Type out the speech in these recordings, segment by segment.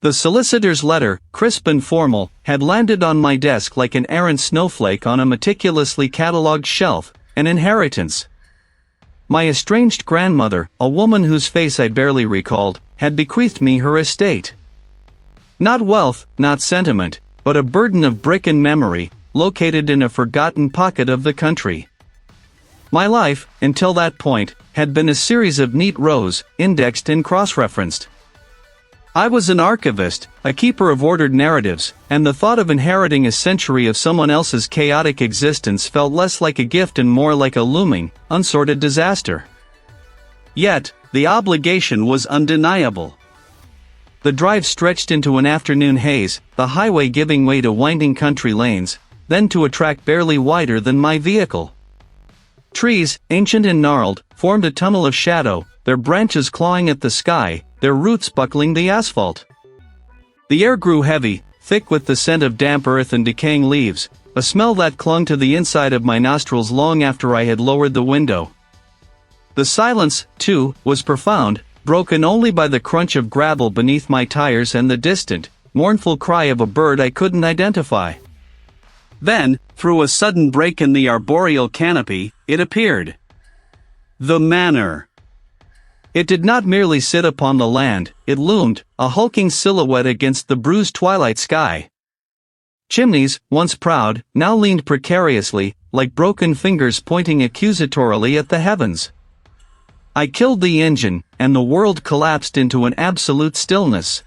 The solicitor's letter, crisp and formal, had landed on my desk like an errant snowflake on a meticulously catalogued shelf, an inheritance. My estranged grandmother, a woman whose face I barely recalled, had bequeathed me her estate. Not wealth, not sentiment, but a burden of brick and memory, located in a forgotten pocket of the country. My life, until that point, had been a series of neat rows, indexed and cross-referenced. I was an archivist, a keeper of ordered narratives, and the thought of inheriting a century of someone else's chaotic existence felt less like a gift and more like a looming, unsorted disaster. Yet, the obligation was undeniable. The drive stretched into an afternoon haze, the highway giving way to winding country lanes, then to a track barely wider than my vehicle. Trees, ancient and gnarled, formed a tunnel of shadow, their branches clawing at the sky, their roots buckling the asphalt. The air grew heavy, thick with the scent of damp earth and decaying leaves, a smell that clung to the inside of my nostrils long after I had lowered the window. The silence, too, was profound, broken only by the crunch of gravel beneath my tires and the distant, mournful cry of a bird I couldn't identify. Then, through a sudden break in the arboreal canopy, it appeared. The manor. It did not merely sit upon the land, it loomed, a hulking silhouette against the bruised twilight sky. Chimneys, once proud, now leaned precariously, like broken fingers pointing accusatorily at the heavens. I killed the engine, and the world collapsed into an absolute stillness.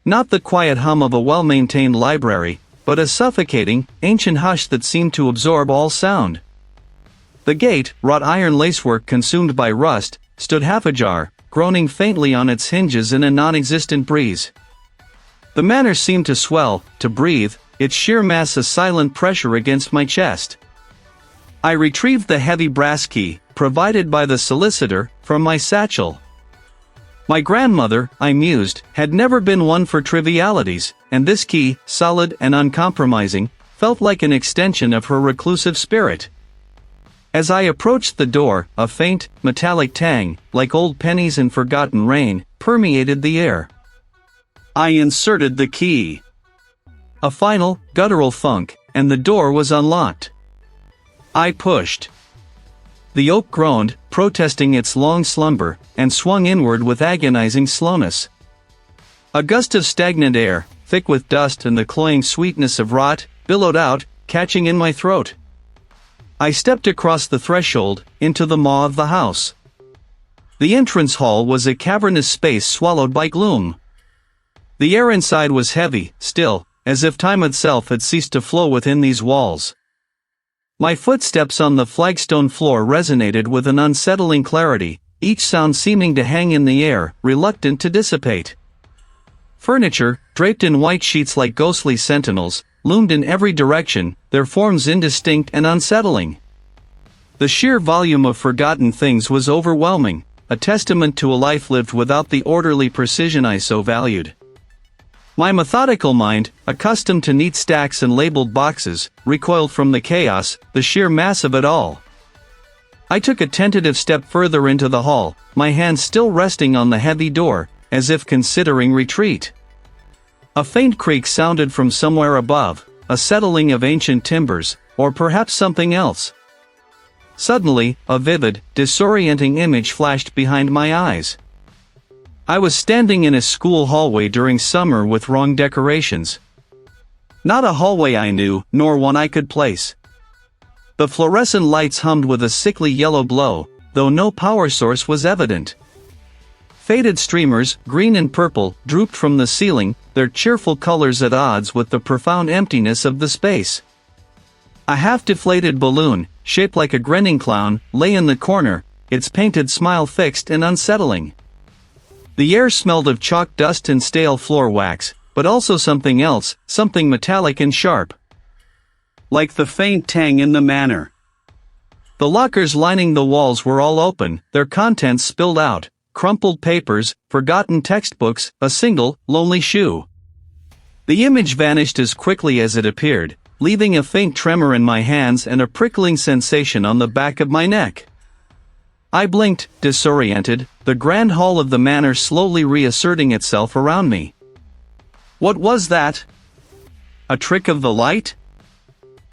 Not the quiet hum of a well-maintained library, but a suffocating, ancient hush that seemed to absorb all sound. The gate, wrought iron lacework consumed by rust, stood half ajar, groaning faintly on its hinges in a non-existent breeze. The manor seemed to swell, to breathe, its sheer mass a silent pressure against my chest. I retrieved the heavy brass key, provided by the solicitor, from my satchel. My grandmother, I mused, had never been one for trivialities, and this key, solid and uncompromising, felt like an extension of her reclusive spirit. As I approached the door, a faint, metallic tang, like old pennies and forgotten rain, permeated the air. I inserted the key. A final, guttural thunk, and the door was unlocked. I pushed. The oak groaned, protesting its long slumber, and swung inward with agonizing slowness. A gust of stagnant air, thick with dust and the cloying sweetness of rot, billowed out, catching in my throat. I stepped across the threshold, into the maw of the house. The entrance hall was a cavernous space swallowed by gloom. The air inside was heavy, still, as if time itself had ceased to flow within these walls. My footsteps on the flagstone floor resonated with an unsettling clarity, each sound seeming to hang in the air, reluctant to dissipate. Furniture, draped in white sheets like ghostly sentinels, loomed in every direction, their forms indistinct and unsettling. The sheer volume of forgotten things was overwhelming, a testament to a life lived without the orderly precision I so valued. My methodical mind, accustomed to neat stacks and labeled boxes, recoiled from the chaos, the sheer mass of it all. I took a tentative step further into the hall, my hand still resting on the heavy door, as if considering retreat. A faint creak sounded from somewhere above, a settling of ancient timbers, or perhaps something else. Suddenly, a vivid, disorienting image flashed behind my eyes. I was standing in a school hallway during summer with wrong decorations. Not a hallway I knew, nor one I could place. The fluorescent lights hummed with a sickly yellow glow, though no power source was evident. Faded streamers, green and purple, drooped from the ceiling, their cheerful colors at odds with the profound emptiness of the space. A half-deflated balloon, shaped like a grinning clown, lay in the corner, its painted smile fixed and unsettling. The air smelled of chalk dust and stale floor wax, but also something else, something metallic and sharp. Like the faint tang in the manor. The lockers lining the walls were all open, their contents spilled out. Crumpled papers, forgotten textbooks, a single, lonely shoe. The image vanished as quickly as it appeared, leaving a faint tremor in my hands and a prickling sensation on the back of my neck. I blinked, disoriented, the grand hall of the manor slowly reasserting itself around me. What was that? A trick of the light?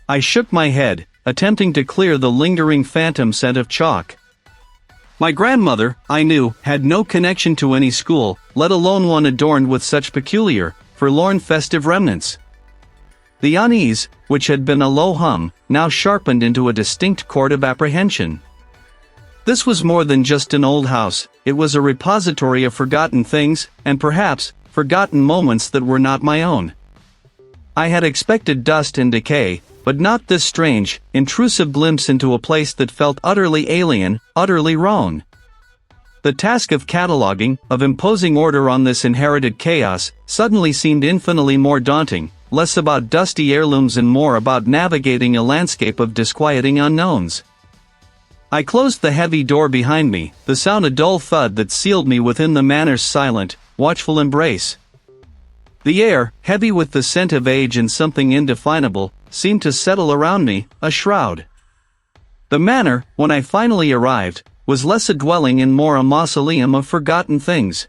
I shook my head, attempting to clear the lingering phantom scent of chalk. My grandmother, I knew, had no connection to any school, let alone one adorned with such peculiar, forlorn festive remnants. The unease, which had been a low hum, now sharpened into a distinct chord of apprehension. This was more than just an old house, it was a repository of forgotten things, and perhaps, forgotten moments that were not my own. I had expected dust and decay, but not this strange, intrusive glimpse into a place that felt utterly alien, utterly wrong. The task of cataloging, of imposing order on this inherited chaos, suddenly seemed infinitely more daunting, less about dusty heirlooms and more about navigating a landscape of disquieting unknowns. I closed the heavy door behind me, the sound a dull thud that sealed me within the manor's silent, watchful embrace. The air, heavy with the scent of age and something indefinable, seemed to settle around me, a shroud. The manor, when I finally arrived, was less a dwelling and more a mausoleum of forgotten things.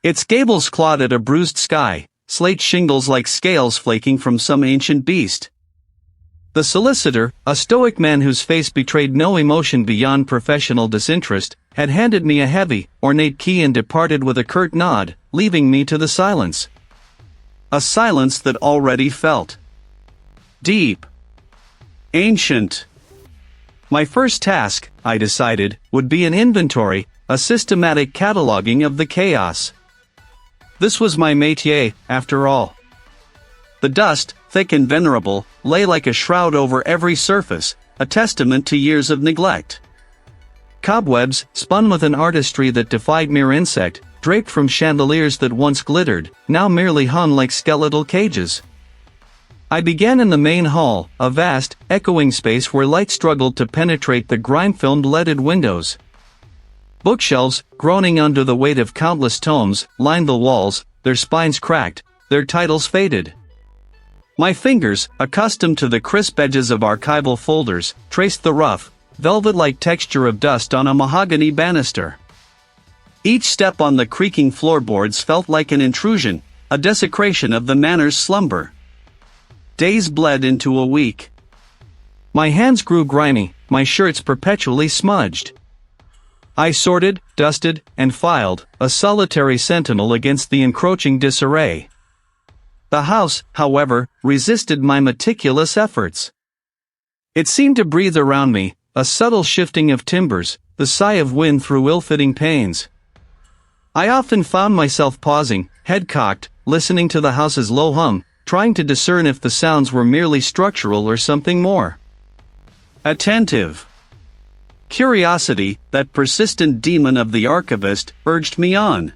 Its gables clawed at a bruised sky, slate shingles like scales flaking from some ancient beast. The solicitor, a stoic man whose face betrayed no emotion beyond professional disinterest, had handed me a heavy, ornate key and departed with a curt nod, leaving me to the silence. A silence that already felt deep, ancient. My first task, I decided, would be an inventory, a systematic cataloging of the chaos. This was my métier, after all. The dust, thick and venerable, lay like a shroud over every surface, a testament to years of neglect. Cobwebs, spun with an artistry that defied mere insect, draped from chandeliers that once glittered, now merely hung like skeletal cages. I began in the main hall, a vast, echoing space where light struggled to penetrate the grime-filmed leaded windows. Bookshelves, groaning under the weight of countless tomes, lined the walls, their spines cracked, their titles faded. My fingers, accustomed to the crisp edges of archival folders, traced the rough, velvet-like texture of dust on a mahogany banister. Each step on the creaking floorboards felt like an intrusion, a desecration of the manor's slumber. Days bled into a week. My hands grew grimy, my shirts perpetually smudged. I sorted, dusted, and filed, a solitary sentinel against the encroaching disarray. The house, however, resisted my meticulous efforts. It seemed to breathe around me, a subtle shifting of timbers, the sigh of wind through ill-fitting panes. I often found myself pausing, head cocked, listening to the house's low hum, trying to discern if the sounds were merely structural or something more. Attentive. Curiosity, that persistent demon of the archivist, urged me on.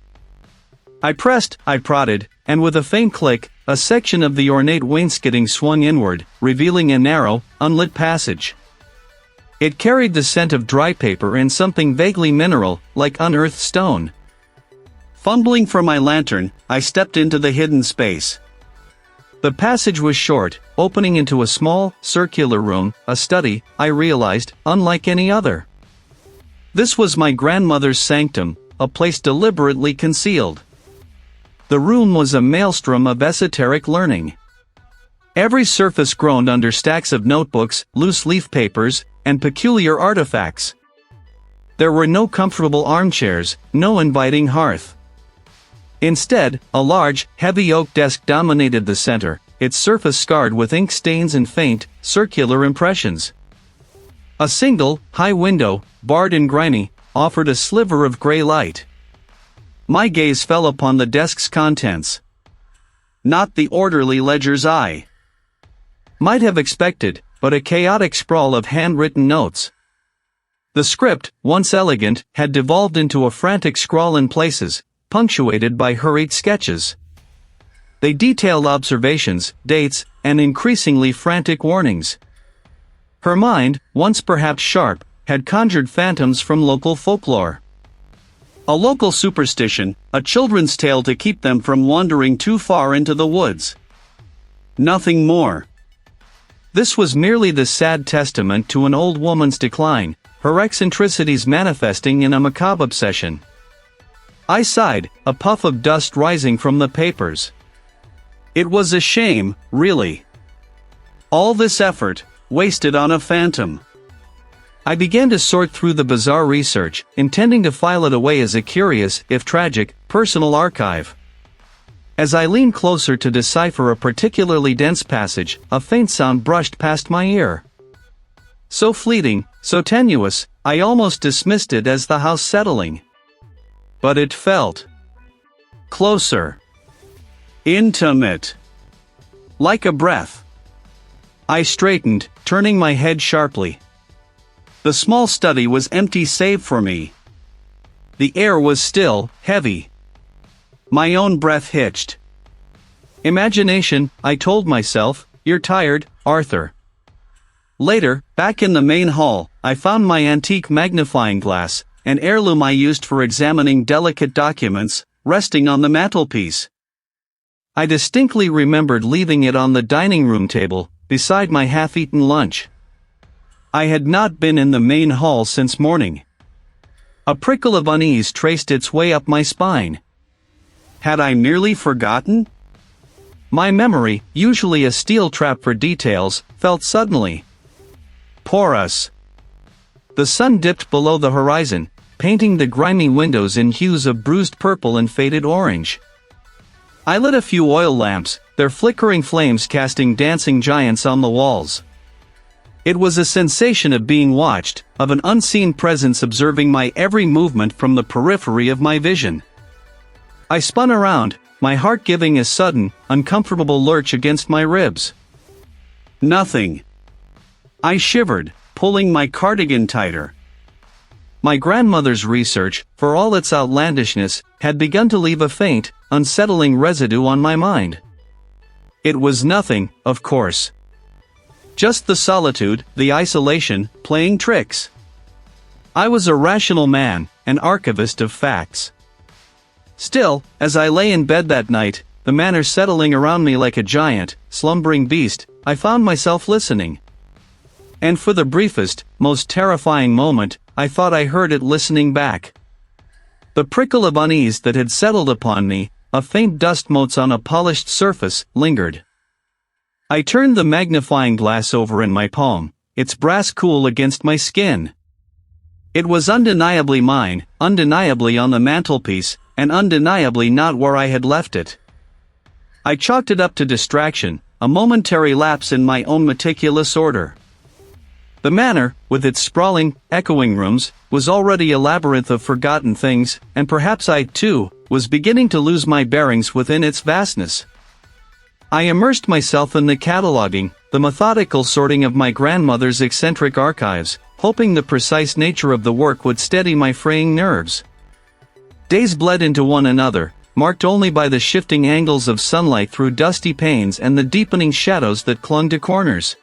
I pressed, I prodded, and with a faint click, a section of the ornate wainscoting swung inward, revealing a narrow, unlit passage. It carried the scent of dry paper and something vaguely mineral, like unearthed stone. Fumbling for my lantern, I stepped into the hidden space. The passage was short, opening into a small, circular room, a study, I realized, unlike any other. This was my grandmother's sanctum, a place deliberately concealed. The room was a maelstrom of esoteric learning. Every surface groaned under stacks of notebooks, loose leaf papers, and peculiar artifacts. There were no comfortable armchairs, no inviting hearth. Instead, a large, heavy oak desk dominated the center, its surface scarred with ink stains and faint, circular impressions. A single, high window, barred and grimy, offered a sliver of gray light. My gaze fell upon the desk's contents. Not the orderly ledger's I might have expected, but a chaotic sprawl of handwritten notes. The script, once elegant, had devolved into a frantic scrawl in places, punctuated by hurried sketches. They detailed observations, dates, and increasingly frantic warnings. Her mind, once perhaps sharp, had conjured phantoms from local folklore. A local superstition, a children's tale to keep them from wandering too far into the woods. Nothing more. This was merely the sad testament to an old woman's decline, her eccentricities manifesting in a macabre obsession. I sighed, a puff of dust rising from the papers. It was a shame, really. All this effort, wasted on a phantom. I began to sort through the bizarre research, intending to file it away as a curious, if tragic, personal archive. As I leaned closer to decipher a particularly dense passage, a faint sound brushed past my ear. So fleeting, so tenuous, I almost dismissed it as the house settling. But it felt closer. Intimate. Like a breath. I straightened, turning my head sharply. The small study was empty save for me. The air was still, heavy. My own breath hitched. Imagination, I told myself, you're tired, Arthur. Later, back in the main hall, I found my antique magnifying glass, an heirloom I used for examining delicate documents, resting on the mantelpiece. I distinctly remembered leaving it on the dining room table, beside my half-eaten lunch. I had not been in the main hall since morning. A prickle of unease traced its way up my spine. Had I merely forgotten? My memory, usually a steel trap for details, felt suddenly porous. The sun dipped below the horizon, painting the grimy windows in hues of bruised purple and faded orange. I lit a few oil lamps, their flickering flames casting dancing giants on the walls. It was a sensation of being watched, of an unseen presence observing my every movement from the periphery of my vision. I spun around, my heart giving a sudden, uncomfortable lurch against my ribs. Nothing. I shivered, pulling my cardigan tighter. My grandmother's research, for all its outlandishness, had begun to leave a faint, unsettling residue on my mind. It was nothing, of course. Just the solitude, the isolation, playing tricks. I was a rational man, an archivist of facts. Still, as I lay in bed that night, the manor settling around me like a giant, slumbering beast, I found myself listening. And for the briefest, most terrifying moment, I thought I heard it listening back. The prickle of unease that had settled upon me, a faint dust motes on a polished surface, lingered. I turned the magnifying glass over in my palm, its brass cool against my skin. It was undeniably mine, undeniably on the mantelpiece, and undeniably not where I had left it. I chalked it up to distraction, a momentary lapse in my own meticulous order. The manor, with its sprawling, echoing rooms, was already a labyrinth of forgotten things, and perhaps I, too, was beginning to lose my bearings within its vastness. I immersed myself in the cataloging, the methodical sorting of my grandmother's eccentric archives, hoping the precise nature of the work would steady my fraying nerves. Days bled into one another, marked only by the shifting angles of sunlight through dusty panes and the deepening shadows that clung to corners.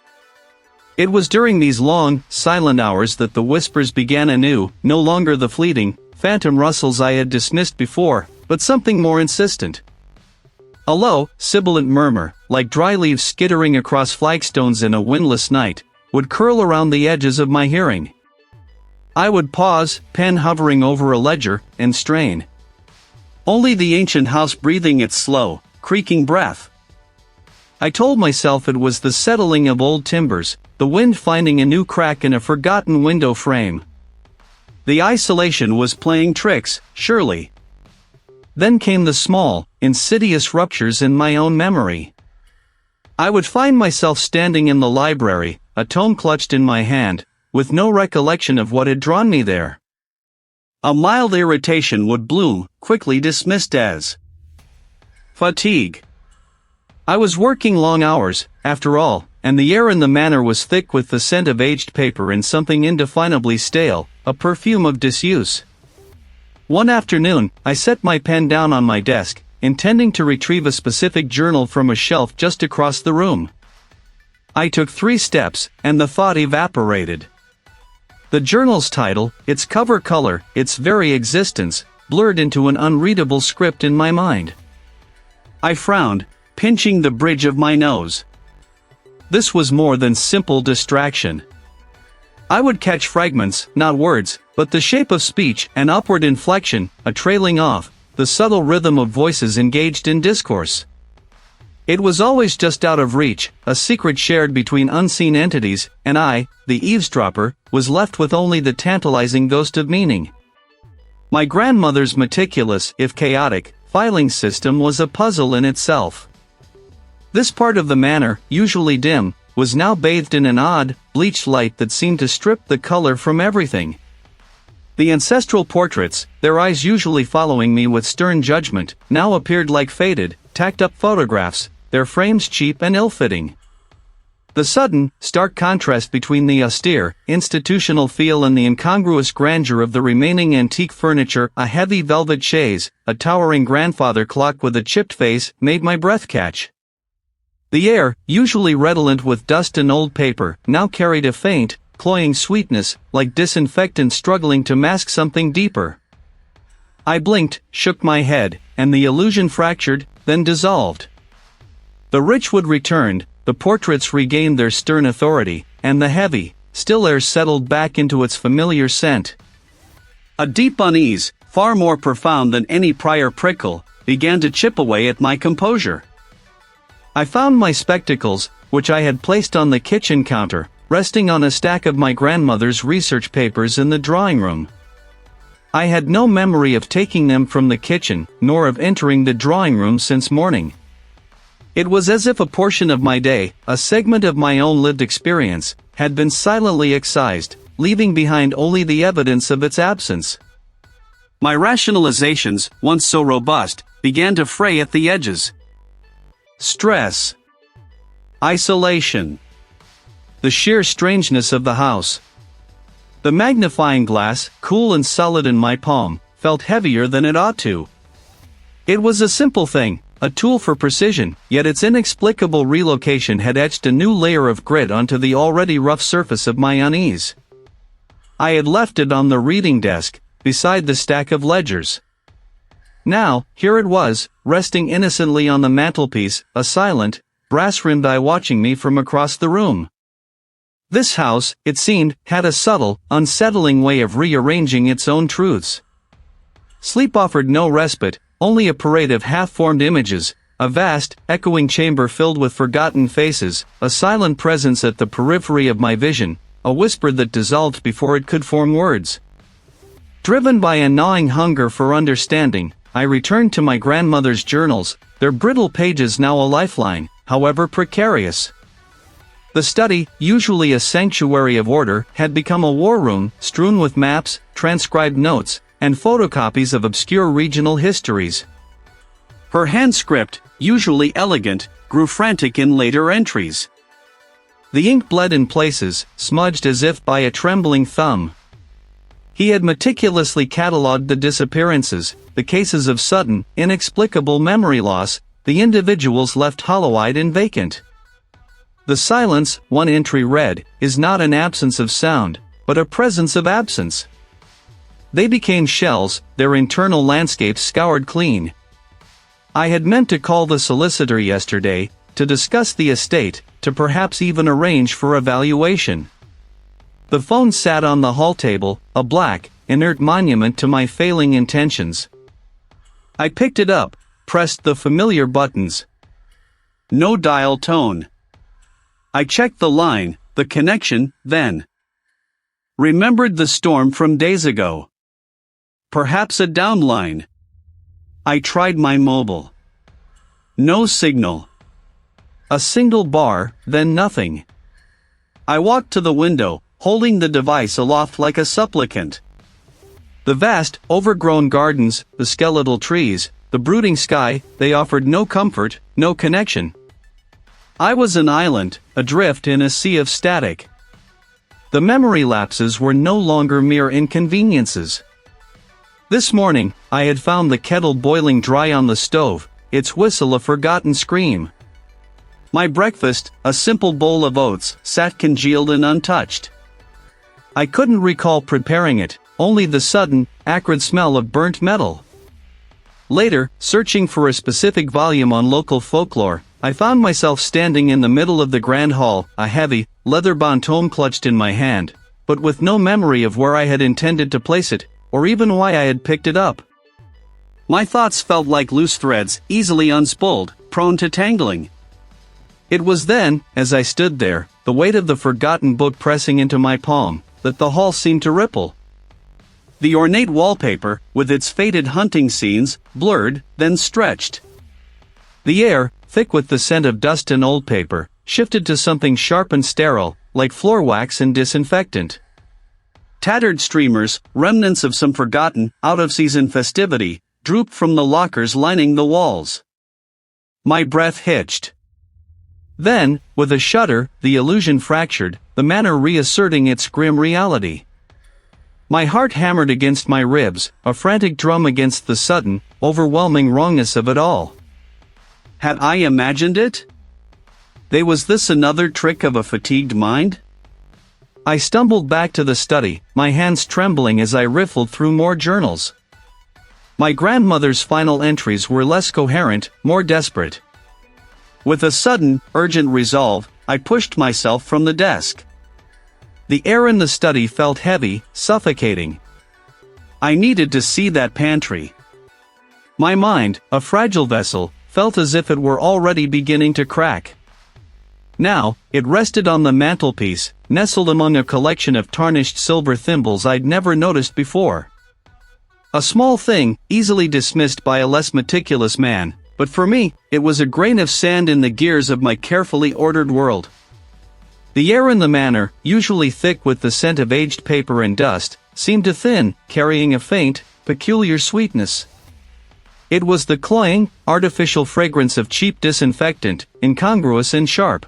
It was during these long, silent hours that the whispers began anew, no longer the fleeting, phantom rustles I had dismissed before, but something more insistent. A low, sibilant murmur, like dry leaves skittering across flagstones in a windless night, would curl around the edges of my hearing. I would pause, pen hovering over a ledger, and strain. Only the ancient house breathing its slow, creaking breath. I told myself it was the settling of old timbers, the wind finding a new crack in a forgotten window frame. The isolation was playing tricks, surely. Then came the small, insidious ruptures in my own memory. I would find myself standing in the library, a tome clutched in my hand, with no recollection of what had drawn me there. A mild irritation would bloom, quickly dismissed as fatigue. I was working long hours, after all, and the air in the manor was thick with the scent of aged paper and something indefinably stale, a perfume of disuse. One afternoon, I set my pen down on my desk, intending to retrieve a specific journal from a shelf just across the room. I took 3 steps, and the thought evaporated. The journal's title, its cover color, its very existence, blurred into an unreadable script in my mind. I frowned, pinching the bridge of my nose. This was more than simple distraction. I would catch fragments, not words, but the shape of speech, an upward inflection, a trailing off, the subtle rhythm of voices engaged in discourse. It was always just out of reach, a secret shared between unseen entities, and I, the eavesdropper, was left with only the tantalizing ghost of meaning. My grandmother's meticulous, if chaotic, filing system was a puzzle in itself. This part of the manor, usually dim, was now bathed in an odd, bleached light that seemed to strip the color from everything. The ancestral portraits, their eyes usually following me with stern judgment, now appeared like faded, tacked-up photographs, their frames cheap and ill-fitting. The sudden, stark contrast between the austere, institutional feel and the incongruous grandeur of the remaining antique furniture, a heavy velvet chaise, a towering grandfather clock with a chipped face, made my breath catch. The air, usually redolent with dust and old paper, now carried a faint, cloying sweetness, like disinfectant struggling to mask something deeper. I blinked, shook my head, and the illusion fractured, then dissolved. The rich wood returned, the portraits regained their stern authority, and the heavy, still air settled back into its familiar scent. A deep unease, far more profound than any prior prickle, began to chip away at my composure. I found my spectacles, which I had placed on the kitchen counter, resting on a stack of my grandmother's research papers in the drawing room. I had no memory of taking them from the kitchen, nor of entering the drawing room since morning. It was as if a portion of my day, a segment of my own lived experience, had been silently excised, leaving behind only the evidence of its absence. My rationalizations, once so robust, began to fray at the edges. Stress. Isolation. The sheer strangeness of the house. The magnifying glass, cool and solid in my palm, felt heavier than it ought to. It was a simple thing, a tool for precision, yet its inexplicable relocation had etched a new layer of grit onto the already rough surface of my unease. I had left it on the reading desk, beside the stack of ledgers. Now, here it was, resting innocently on the mantelpiece, a silent, brass-rimmed eye watching me from across the room. This house, it seemed, had a subtle, unsettling way of rearranging its own truths. Sleep offered no respite, only a parade of half-formed images, a vast, echoing chamber filled with forgotten faces, a silent presence at the periphery of my vision, a whisper that dissolved before it could form words. Driven by a gnawing hunger for understanding, I returned to my grandmother's journals, their brittle pages now a lifeline, however precarious. The study, usually a sanctuary of order, had become a war room, strewn with maps, transcribed notes, and photocopies of obscure regional histories. Her hand script, usually elegant, grew frantic in later entries. The ink bled in places, smudged as if by a trembling thumb. He had meticulously catalogued the disappearances, the cases of sudden, inexplicable memory loss, the individuals left hollow-eyed and vacant. The silence, one entry read, is not an absence of sound, but a presence of absence. They became shells, their internal landscapes scoured clean. I had meant to call the solicitor yesterday, to discuss the estate, to perhaps even arrange for a valuation. The phone sat on the hall table, a black, inert monument to my failing intentions. I picked it up, pressed the familiar buttons. No dial tone. I checked the line, the connection, then remembered the storm from days ago. Perhaps a downline. I tried my mobile. No signal. A single bar, then nothing. I walked to the window, holding the device aloft like a supplicant. The vast, overgrown gardens, the skeletal trees, the brooding sky, they offered no comfort, no connection. I was an island, adrift in a sea of static. The memory lapses were no longer mere inconveniences. This morning, I had found the kettle boiling dry on the stove, its whistle a forgotten scream. My breakfast, a simple bowl of oats, sat congealed and untouched. I couldn't recall preparing it, only the sudden, acrid smell of burnt metal. Later, searching for a specific volume on local folklore, I found myself standing in the middle of the grand hall, a heavy, leather-bound tome clutched in my hand, but with no memory of where I had intended to place it, or even why I had picked it up. My thoughts felt like loose threads, easily unspooled, prone to tangling. It was then, as I stood there, the weight of the forgotten book pressing into my palm, that the hall seemed to ripple. The ornate wallpaper, with its faded hunting scenes, blurred, then stretched. The air, thick with the scent of dust and old paper, shifted to something sharp and sterile, like floor wax and disinfectant. Tattered streamers, remnants of some forgotten, out-of-season festivity, drooped from the lockers lining the walls. My breath hitched. Then, with a shudder, the illusion fractured, the manor reasserting its grim reality. My heart hammered against my ribs, a frantic drum against the sudden, overwhelming wrongness of it all. Had I imagined it? Was this another trick of a fatigued mind? I stumbled back to the study, my hands trembling as I riffled through more journals. My grandmother's final entries were less coherent, more desperate. With a sudden, urgent resolve, I pushed myself from the desk. The air in the study felt heavy, suffocating. I needed to see that pantry. My mind, a fragile vessel, felt as if it were already beginning to crack. Now, it rested on the mantelpiece, nestled among a collection of tarnished silver thimbles I'd never noticed before. A small thing, easily dismissed by a less meticulous man, but for me, it was a grain of sand in the gears of my carefully ordered world. The air in the manor, usually thick with the scent of aged paper and dust, seemed to thin, carrying a faint, peculiar sweetness. It was the cloying, artificial fragrance of cheap disinfectant, incongruous and sharp.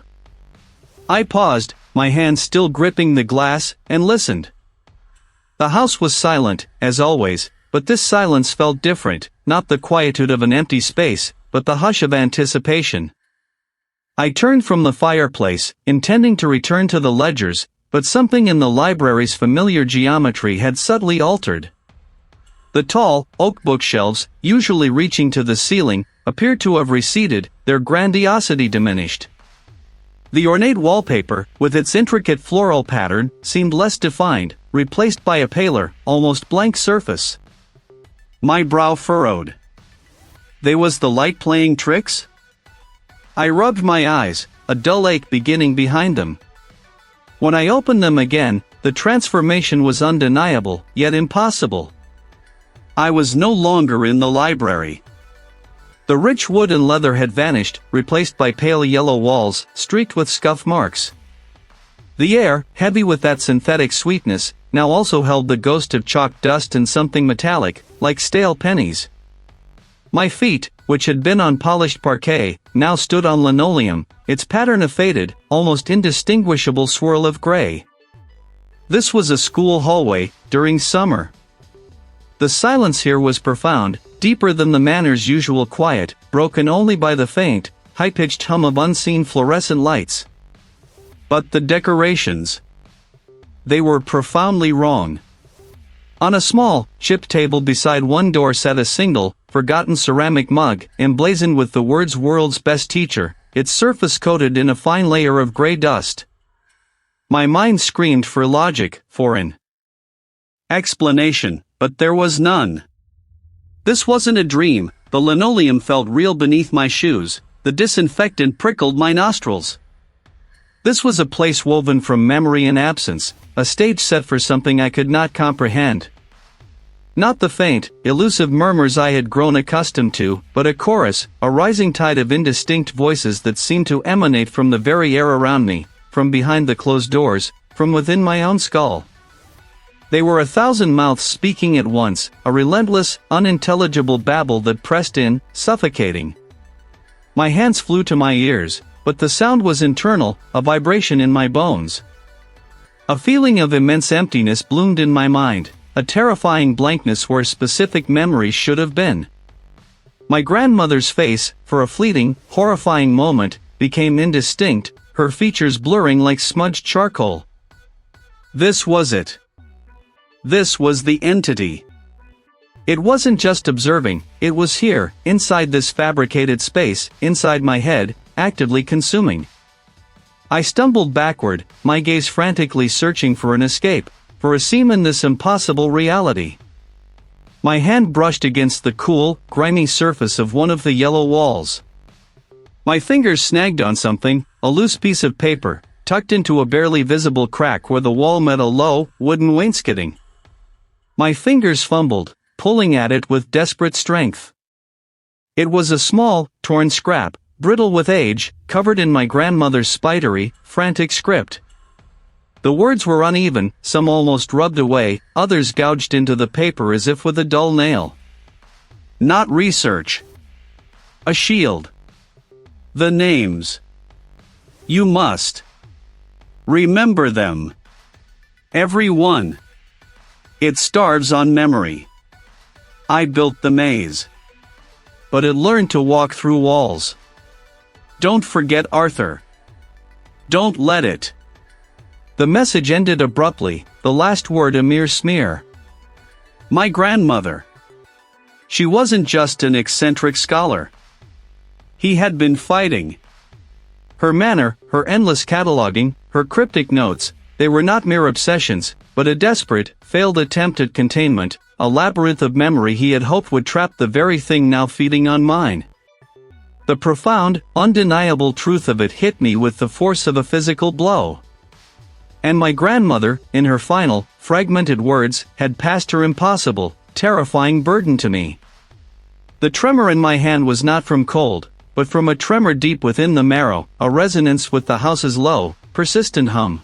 I paused, my hand still gripping the glass, and listened. The house was silent, as always, but this silence felt different, not the quietude of an empty space, but the hush of anticipation. I turned from the fireplace, intending to return to the ledgers, but something in the library's familiar geometry had subtly altered. The tall, oak bookshelves, usually reaching to the ceiling, appeared to have receded, their grandiosity diminished. The ornate wallpaper, with its intricate floral pattern, seemed less defined, replaced by a paler, almost blank surface. My brow furrowed. Was the light playing tricks? I rubbed my eyes, a dull ache beginning behind them. When I opened them again, the transformation was undeniable, yet impossible. I was no longer in the library. The rich wood and leather had vanished, replaced by pale yellow walls, streaked with scuff marks. The air, heavy with that synthetic sweetness, now also held the ghost of chalk dust and something metallic, like stale pennies. My feet, which had been on polished parquet, now stood on linoleum, its pattern a faded, almost indistinguishable swirl of gray. This was a school hallway, during summer. The silence here was profound, deeper than the manor's usual quiet, broken only by the faint, high-pitched hum of unseen fluorescent lights. But the decorations. They were profoundly wrong. On a small, chipped table beside one door sat a single, forgotten ceramic mug, emblazoned with the words "World's Best Teacher," its surface coated in a fine layer of gray dust. My mind screamed for logic, for an explanation, but there was none. This wasn't a dream, the linoleum felt real beneath my shoes, the disinfectant prickled my nostrils. This was a place woven from memory and absence, a stage set for something I could not comprehend. Not the faint, elusive murmurs I had grown accustomed to, but a chorus, a rising tide of indistinct voices that seemed to emanate from the very air around me, from behind the closed doors, from within my own skull. They were 1,000 mouths speaking at once, a relentless, unintelligible babble that pressed in, suffocating. My hands flew to my ears, but the sound was internal, a vibration in my bones. A feeling of immense emptiness bloomed in my mind, a terrifying blankness where specific memories should have been. My grandmother's face, for a fleeting, horrifying moment, became indistinct, her features blurring like smudged charcoal. This was it. This was the entity. It wasn't just observing, it was here, inside this fabricated space, inside my head, actively consuming. I stumbled backward, my gaze frantically searching for an escape, for a seam in this impossible reality. My hand brushed against the cool, grimy surface of one of the yellow walls. My fingers snagged on something, a loose piece of paper, tucked into a barely visible crack where the wall met a low, wooden wainscoting. My fingers fumbled, pulling at it with desperate strength. It was a small, torn scrap, brittle with age, covered in my grandmother's spidery, frantic script. The words were uneven, some almost rubbed away, others gouged into the paper as if with a dull nail. Not research. A shield. The names. You must remember them. Every one. It starves on memory. I built the maze. But it learned to walk through walls. Don't forget Arthur. Don't let it. The message ended abruptly, the last word a mere smear. My grandmother. She wasn't just an eccentric scholar. He had been fighting. Her manner, her endless cataloging, her cryptic notes, they were not mere obsessions, but a desperate, failed attempt at containment, a labyrinth of memory he had hoped would trap the very thing now feeding on mine. The profound, undeniable truth of it hit me with the force of a physical blow. And my grandmother, in her final, fragmented words, had passed her impossible, terrifying burden to me. The tremor in my hand was not from cold, but from a tremor deep within the marrow, a resonance with the house's low, persistent hum.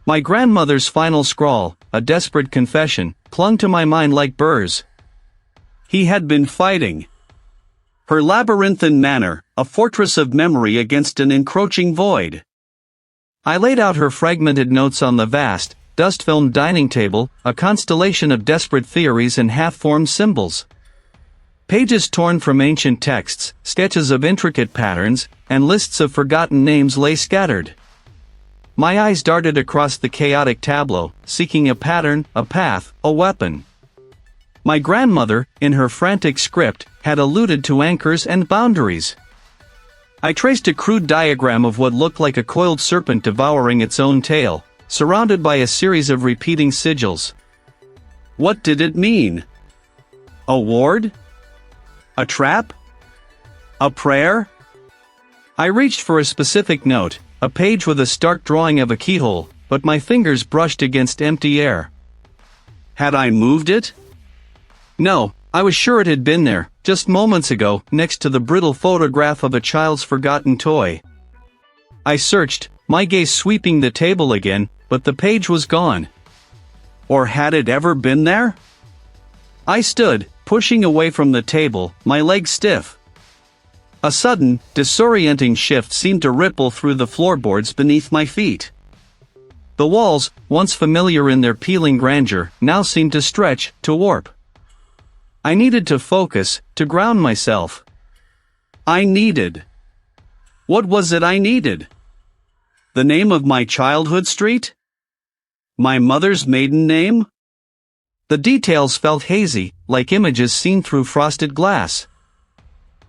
My grandmother's final scrawl, a desperate confession, clung to my mind like burrs. He had been fighting. Her labyrinthine manor, a fortress of memory against an encroaching void. I laid out her fragmented notes on the vast, dust-filmed dining table, a constellation of desperate theories and half-formed symbols. Pages torn from ancient texts, sketches of intricate patterns, and lists of forgotten names lay scattered. My eyes darted across the chaotic tableau, seeking a pattern, a path, a weapon. My grandmother, in her frantic script, had alluded to anchors and boundaries. I traced a crude diagram of what looked like a coiled serpent devouring its own tail, surrounded by a series of repeating sigils. What did it mean? A ward? A trap? A prayer? I reached for a specific note, a page with a stark drawing of a keyhole, but my fingers brushed against empty air. Had I moved it? No, I was sure it had been there, just moments ago, next to the brittle photograph of a child's forgotten toy. I searched, my gaze sweeping the table again, but the page was gone. Or had it ever been there? I stood, pushing away from the table, my legs stiff. A sudden, disorienting shift seemed to ripple through the floorboards beneath my feet. The walls, once familiar in their peeling grandeur, now seemed to stretch, to warp. I needed to focus, to ground myself. What was it I needed? The name of my childhood street? My mother's maiden name? The details felt hazy, like images seen through frosted glass.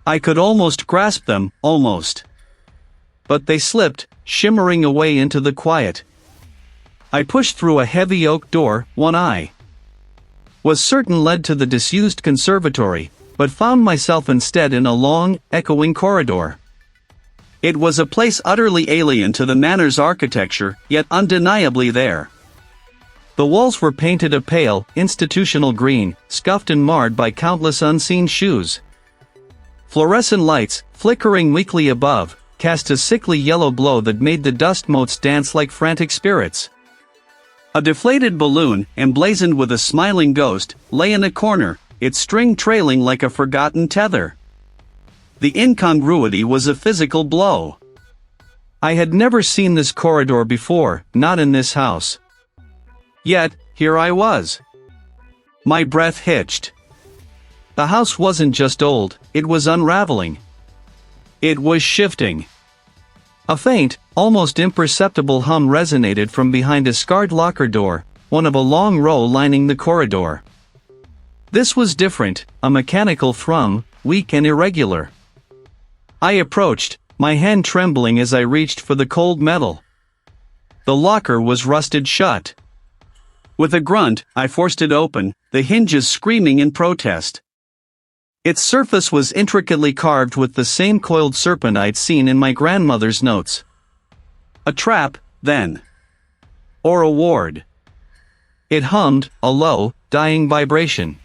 I could almost grasp them, almost. But they slipped, shimmering away into the quiet. I pushed through a heavy oak door, one eye. Was certain led to the disused conservatory, but found myself instead in a long, echoing corridor. It was a place utterly alien to the manor's architecture, yet undeniably there. The walls were painted a pale, institutional green, scuffed and marred by countless unseen shoes. Fluorescent lights, flickering weakly above, cast a sickly yellow glow that made the dust motes dance like frantic spirits. A deflated balloon, emblazoned with a smiling ghost, lay in a corner, its string trailing like a forgotten tether. The incongruity was a physical blow. I had never seen this corridor before, not in this house. Yet, here I was. My breath hitched. The house wasn't just old, it was unraveling. It was shifting. A faint, almost imperceptible hum resonated from behind a scarred locker door, one of a long row lining the corridor. This was different, a mechanical thrum, weak and irregular. I approached, my hand trembling as I reached for the cold metal. The locker was rusted shut. With a grunt, I forced it open, the hinges screaming in protest. Its surface was intricately carved with the same coiled serpent I'd seen in my grandmother's notes. A trap, then. Or a ward. It hummed, a low, dying vibration.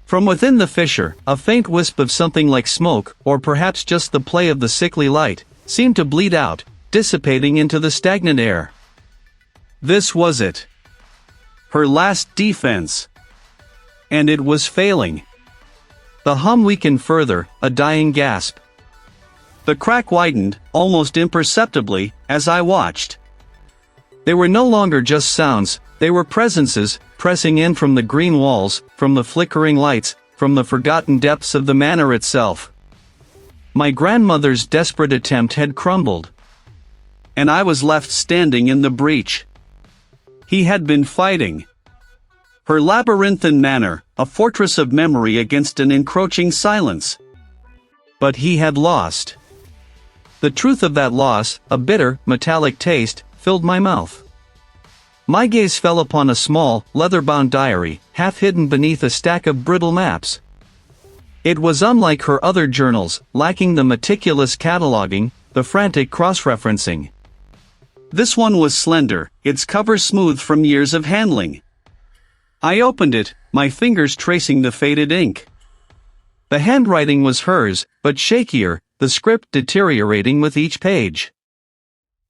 From within the fissure, a faint wisp of something like smoke, or perhaps just the play of the sickly light, seemed to bleed out, dissipating into the stagnant air. This was it. Her last defense. And it was failing. The hum weakened further, a dying gasp. The crack widened, almost imperceptibly, as I watched. They were no longer just sounds, they were presences, pressing in from the green walls, from the flickering lights, from the forgotten depths of the manor itself. My grandmother's desperate attempt had crumbled. And I was left standing in the breach. He had been fighting. Her labyrinthine manor, a fortress of memory against an encroaching silence. But he had lost. The truth of that loss, a bitter, metallic taste, filled my mouth. My gaze fell upon a small, leather-bound diary, half hidden beneath a stack of brittle maps. It was unlike her other journals, lacking the meticulous cataloging, the frantic cross-referencing. This one was slender, its cover smooth from years of handling. I opened it, my fingers tracing the faded ink. The handwriting was hers, but shakier, the script deteriorating with each page.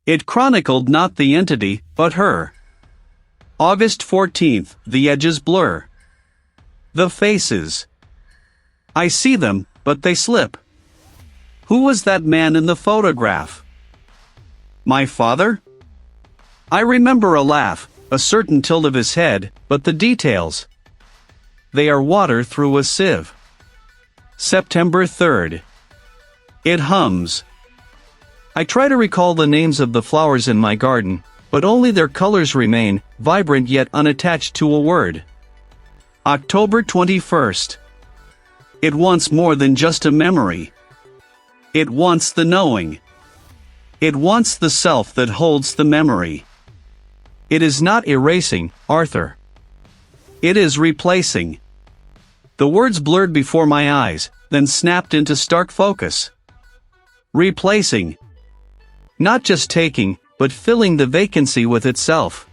It chronicled not the entity, but her. August 14th, the edges blur. The faces. I see them, but they slip. Who was that man in the photograph? My father? I remember a laugh, a certain tilt of his head, but the details. They are water through a sieve. September 3rd. It hums. I try to recall the names of the flowers in my garden, but only their colors remain, vibrant yet unattached to a word. October 21st. It wants more than just a memory. It wants the knowing. It wants the self that holds the memory. It is not erasing, Arthur. It is replacing. The words blurred before my eyes, then snapped into stark focus. Replacing. Not just taking, but filling the vacancy with itself.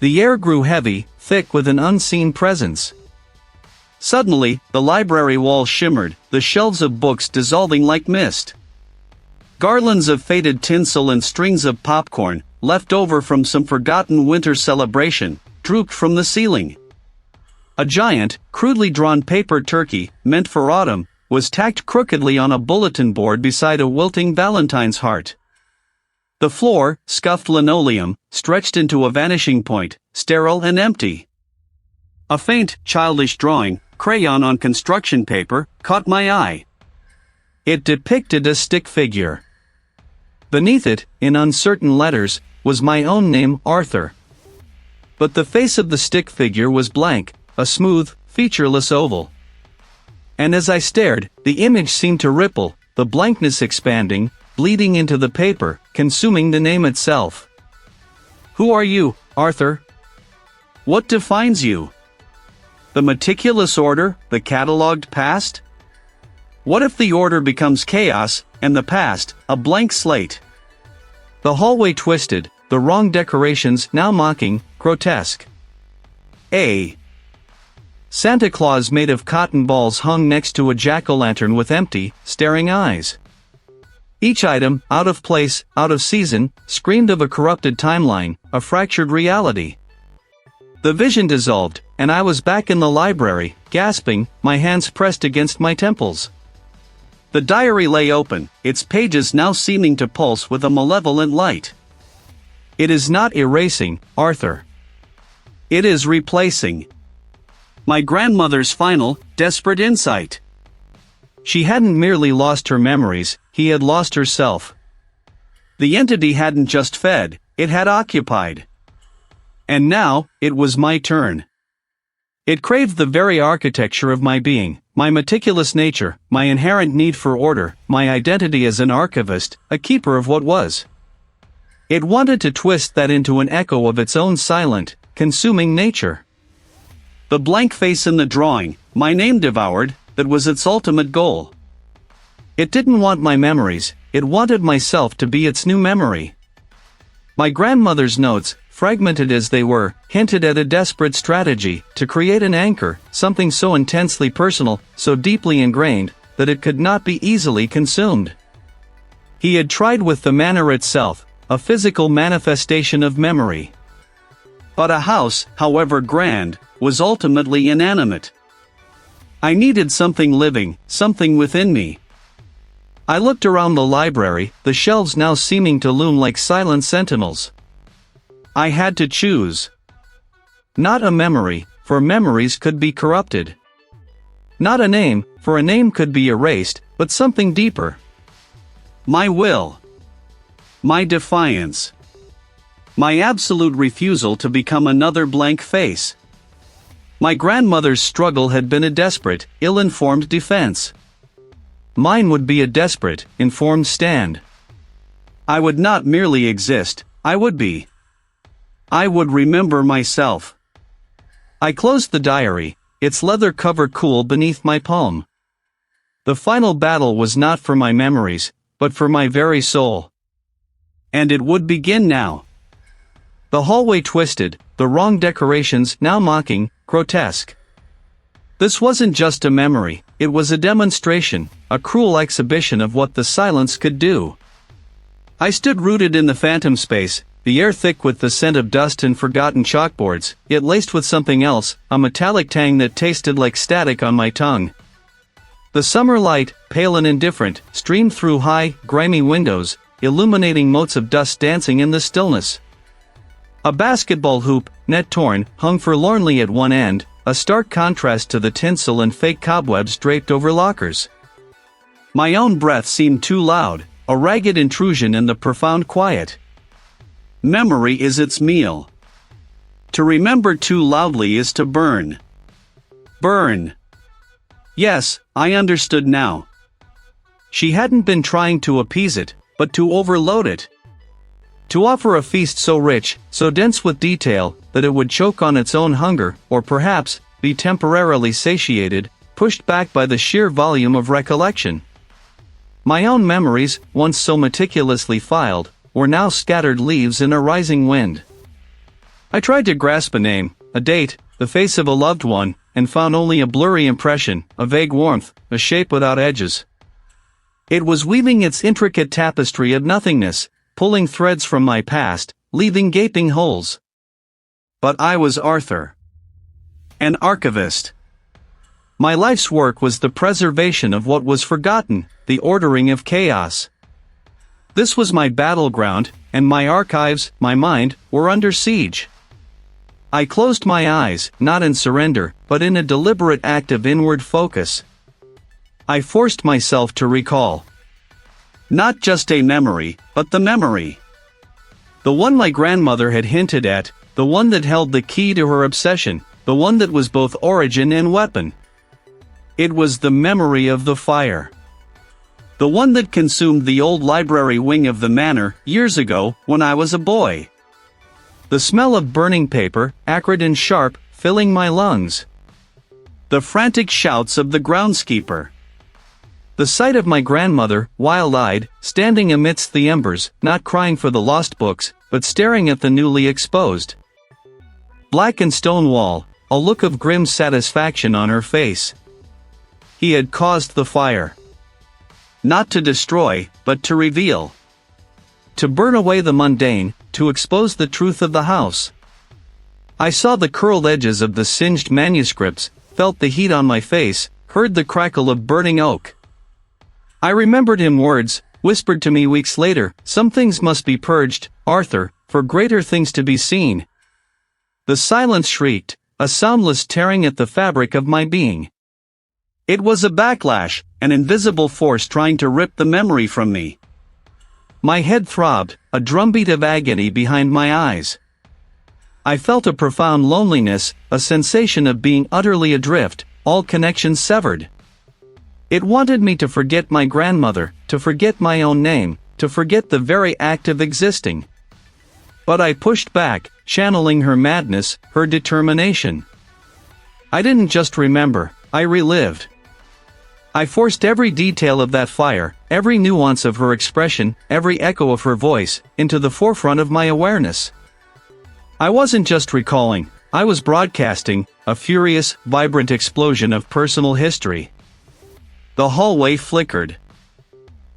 The air grew heavy, thick with an unseen presence. Suddenly, the library wall shimmered, the shelves of books dissolving like mist. Garlands of faded tinsel and strings of popcorn, left over from some forgotten winter celebration, drooped from the ceiling. A giant, crudely drawn paper turkey, meant for autumn, was tacked crookedly on a bulletin board beside a wilting Valentine's heart. The floor, scuffed linoleum, stretched into a vanishing point, sterile and empty. A faint, childish drawing, crayon on construction paper, caught my eye. It depicted a stick figure. Beneath it, in uncertain letters, was my own name, Arthur. But the face of the stick figure was blank, a smooth, featureless oval. And as I stared, the image seemed to ripple, the blankness expanding, bleeding into the paper, consuming the name itself. Who are you, Arthur? What defines you? The meticulous order, the catalogued past? What if the order becomes chaos, and the past, a blank slate? The hallway twisted, the wrong decorations now mocking, grotesque. A. Santa Claus made of cotton balls hung next to a jack-o'-lantern with empty, staring eyes. Each item, out of place, out of season, screamed of a corrupted timeline, a fractured reality. The vision dissolved, and I was back in the library, gasping, my hands pressed against my temples. The diary lay open, its pages now seeming to pulse with a malevolent light. It is not erasing, Arthur. It is replacing. My grandmother's final, desperate insight. She hadn't merely lost her memories, he had lost herself. The entity hadn't just fed, it had occupied. And now, it was my turn. It craved the very architecture of my being, my meticulous nature, my inherent need for order, my identity as an archivist, a keeper of what was. It wanted to twist that into an echo of its own silent, consuming nature. The blank face in the drawing, my name devoured, that was its ultimate goal. It didn't want my memories, it wanted myself to be its new memory. My grandmother's notes, fragmented as they were, hinted at a desperate strategy to create an anchor, something so intensely personal, so deeply ingrained, that it could not be easily consumed. He had tried with the manor itself, a physical manifestation of memory. But a house, however grand, was ultimately inanimate. I needed something living, something within me. I looked around the library, the shelves now seeming to loom like silent sentinels. I had to choose. Not a memory, for memories could be corrupted. Not a name, for a name could be erased, but something deeper. My will. My defiance. My absolute refusal to become another blank face. My grandmother's struggle had been a desperate, ill-informed defense. Mine would be a desperate, informed stand. I would not merely exist, I would be. I would remember myself. I closed the diary, its leather cover cool beneath my palm. The final battle was not for my memories, but for my very soul. And it would begin now. The hallway twisted, the wrong decorations now mocking, grotesque. This wasn't just a memory, it was a demonstration, a cruel exhibition of what the silence could do. I stood rooted in the phantom space, the air thick with the scent of dust and forgotten chalkboards, yet laced with something else, a metallic tang that tasted like static on my tongue. The summer light, pale and indifferent, streamed through high, grimy windows, illuminating motes of dust dancing in the stillness. A basketball hoop, net torn, hung forlornly at one end, a stark contrast to the tinsel and fake cobwebs draped over lockers. My own breath seemed too loud, a ragged intrusion in the profound quiet. Memory is its meal. To remember too loudly is to burn. Burn. Yes, I understood now. She hadn't been trying to appease it, but to overload it. To offer a feast so rich, so dense with detail, that it would choke on its own hunger, or perhaps, be temporarily satiated, pushed back by the sheer volume of recollection. My own memories, once so meticulously filed, were now scattered leaves in a rising wind. I tried to grasp a name, a date, the face of a loved one, and found only a blurry impression, a vague warmth, a shape without edges. It was weaving its intricate tapestry of nothingness, pulling threads from my past, leaving gaping holes. But I was Arthur. An archivist. My life's work was the preservation of what was forgotten, the ordering of chaos. This was my battleground, and my archives, my mind, were under siege. I closed my eyes, not in surrender, but in a deliberate act of inward focus. I forced myself to recall. Not just a memory, but the memory. The one my grandmother had hinted at, the one that held the key to her obsession, the one that was both origin and weapon. It was the memory of the fire. The one that consumed the old library wing of the manor, years ago, when I was a boy. The smell of burning paper, acrid and sharp, filling my lungs. The frantic shouts of the groundskeeper. The sight of my grandmother, wild-eyed, standing amidst the embers, not crying for the lost books, but staring at the newly exposed. Blackened stone wall, a look of grim satisfaction on her face. He had caused the fire. Not to destroy, but to reveal. To burn away the mundane, to expose the truth of the house. I saw the curled edges of the singed manuscripts, felt the heat on my face, heard the crackle of burning oak. I remembered him words, whispered to me weeks later, some things must be purged, Arthur, for greater things to be seen. The silence shrieked, a soundless tearing at the fabric of my being. It was a backlash, an invisible force trying to rip the memory from me. My head throbbed, a drumbeat of agony behind my eyes. I felt a profound loneliness, a sensation of being utterly adrift, all connections severed. It wanted me to forget my grandmother, to forget my own name, to forget the very act of existing. But I pushed back, channeling her madness, her determination. I didn't just remember, I relived. I forced every detail of that fire, every nuance of her expression, every echo of her voice, into the forefront of my awareness. I wasn't just recalling, I was broadcasting, a furious, vibrant explosion of personal history. The hallway flickered.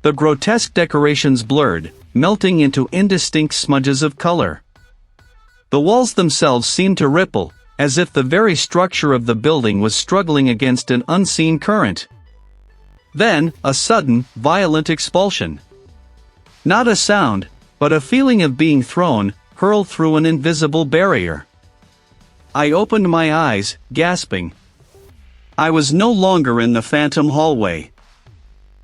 The grotesque decorations blurred, melting into indistinct smudges of color. The walls themselves seemed to ripple, as if the very structure of the building was struggling against an unseen current. Then, a sudden, violent expulsion. Not a sound, but a feeling of being thrown, hurled through an invisible barrier. I opened my eyes, gasping. I was no longer in the phantom hallway.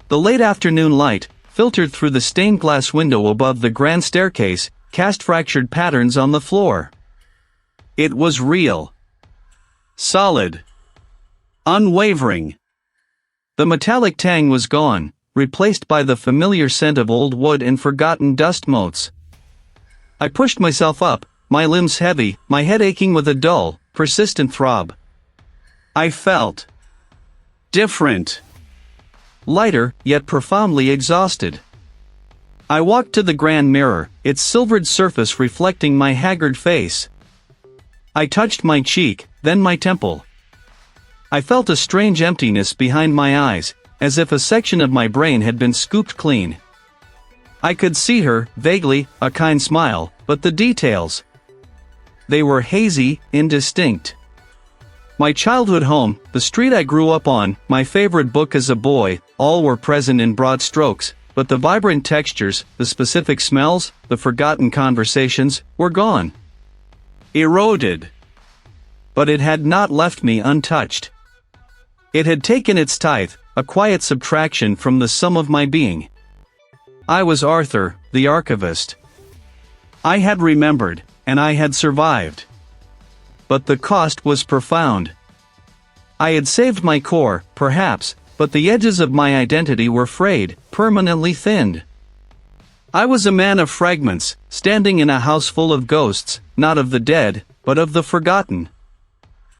The late afternoon light, filtered through the stained glass window above the grand staircase, cast fractured patterns on the floor. It was real. Solid. Unwavering. The metallic tang was gone, replaced by the familiar scent of old wood and forgotten dust motes. I pushed myself up, my limbs heavy, my head aching with a dull, persistent throb. I felt different. Lighter, yet profoundly exhausted. I walked to the grand mirror, its silvered surface reflecting my haggard face. I touched my cheek, then my temple. I felt a strange emptiness behind my eyes, as if a section of my brain had been scooped clean. I could see her, vaguely, a kind smile, but the details. They were hazy, indistinct. My childhood home, the street I grew up on, my favorite book as a boy, all were present in broad strokes, but the vibrant textures, the specific smells, the forgotten conversations, were gone. Eroded. But it had not left me untouched. It had taken its tithe, a quiet subtraction from the sum of my being. I was Arthur, the archivist. I had remembered, and I had survived. But the cost was profound. I had saved my core, perhaps, but the edges of my identity were frayed, permanently thinned. I was a man of fragments, standing in a house full of ghosts, not of the dead, but of the forgotten.